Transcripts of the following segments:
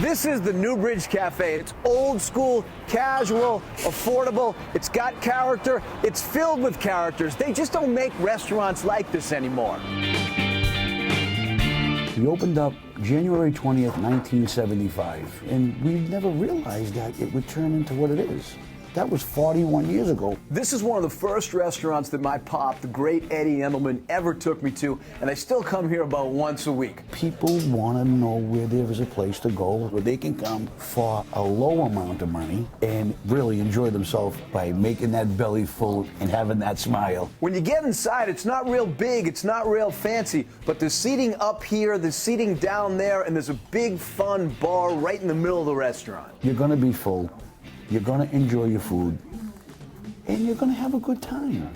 This is the NewBridge Cafe. It's old school, casual, affordable. It's got character. It's filled with characters. They just don't make restaurants like this anymore. We opened up January 20th, 1975, and we never realized that it would turn into what it is. That was 41 years ago. This is one of the first restaurants that my pop, the great Eddie Andelman, ever took me to, and I still come here about once a week. People want to know where there is a place to go where they can come for a low amount of money and really enjoy themselves by making that belly full and having that smile. When you get inside, it's not real big, it's not real fancy, but there's seating up here, there's seating down there, and there's a big fun bar right in the middle of the restaurant. You're going to be full. You're going to enjoy your food, and you're going to have a good time.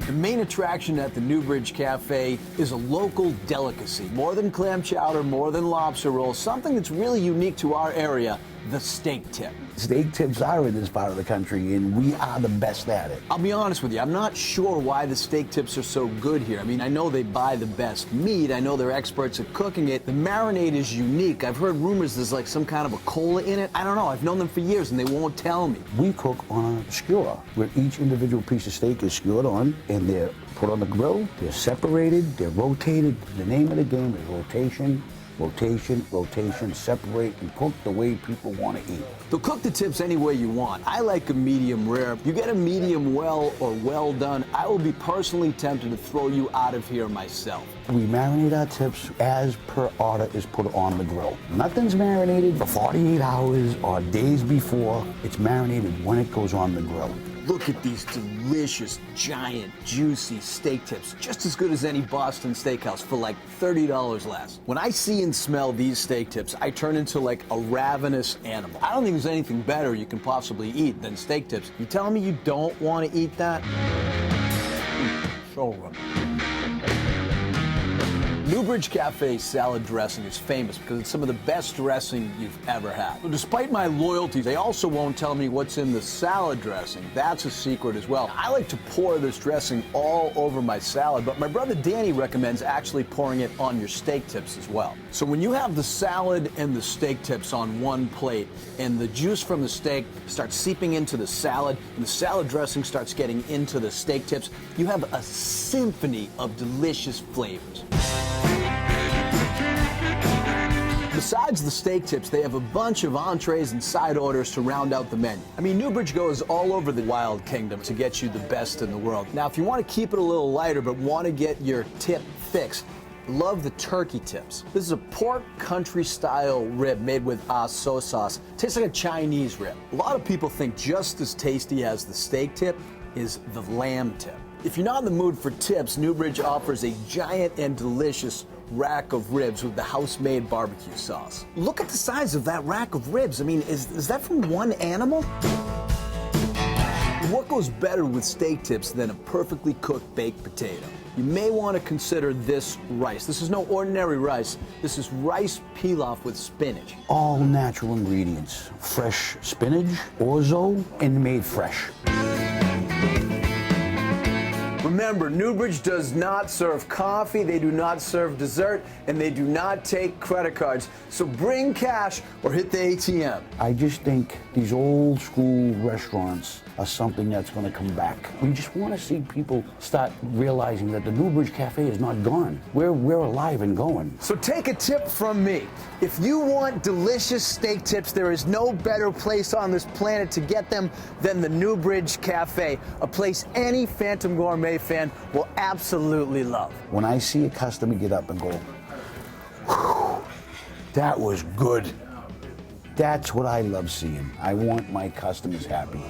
The main attraction at the NewBridge Cafe is a local delicacy. More than clam chowder, more than lobster rolls, something that's really unique to our area, the steak tip. Steak tips are in this part of the country, and we are the best at it. I'll be honest with you, I'm not sure why the steak tips are so good here. I mean, I know they buy the best meat, I know they're experts at cooking it. The marinade is unique. I've heard rumors there's like some kind of a cola in it. I don't know, I've known them for years and they won't tell me. We cook on a skewer, where each individual piece of steak is skewered on, and they're put on the grill, they're separated, they're rotated. The name of the game is rotation. Rotation, rotation, separate, and cook the way people want to eat. They'll cook the tips any way you want. I like a medium rare. You get a medium well or well done, I will be personally tempted to throw you out of here myself. We marinate our tips as per order is put on the grill. Nothing's marinated for 48 hours or days before. It's marinated when it goes on the grill. Look at these delicious, giant, juicy steak tips, just as good as any Boston steakhouse for like $30 less. When I see and smell these steak tips, I turn into like a ravenous animal. I don't think there's anything better you can possibly eat than steak tips. You telling me you don't want to eat that? So good. NewBridge Cafe's salad dressing is famous because it's some of the best dressing you've ever had. So despite my loyalty, they also won't tell me what's in the salad dressing. That's a secret as well. I like to pour this dressing all over my salad, but my brother Danny recommends actually pouring it on your steak tips as well. So when you have the salad and the steak tips on one plate, and the juice from the steak starts seeping into the salad, and the salad dressing starts getting into the steak tips, you have a symphony of delicious flavors. Besides the steak tips, they have a bunch of entrees and side orders to round out the menu. I mean, NewBridge goes all over the Wild Kingdom to get you the best in the world. Now, if you want to keep it a little lighter but want to get your tip fix, love the turkey tips. This is a pork country-style rib made with soy sauce. Tastes like a Chinese rib. A lot of people think just as tasty as the steak tip is the lamb tip. If you're not in the mood for tips, NewBridge offers a giant and delicious rack of ribs with the house-made barbecue sauce. Look at the size of that rack of ribs. I mean, is that from one animal? What goes better with steak tips than a perfectly cooked baked potato? You may want to consider this rice. This is no ordinary rice. This is rice pilaf with spinach. All natural ingredients. Fresh spinach, orzo, and made fresh. Remember, NewBridge does not serve coffee, they do not serve dessert, and they do not take credit cards. So bring cash or hit the ATM. I just think these old school restaurants are something that's going to come back. We just want to see people start realizing that the NewBridge Cafe is not gone. We're alive and going. So take a tip from me. If you want delicious steak tips, there is no better place on this planet to get them than the NewBridge Cafe, a place any Phantom Gourmet fan will absolutely love. When I see a customer get up and go, "Whew, that was good," that's what I love seeing. I want my customers happy.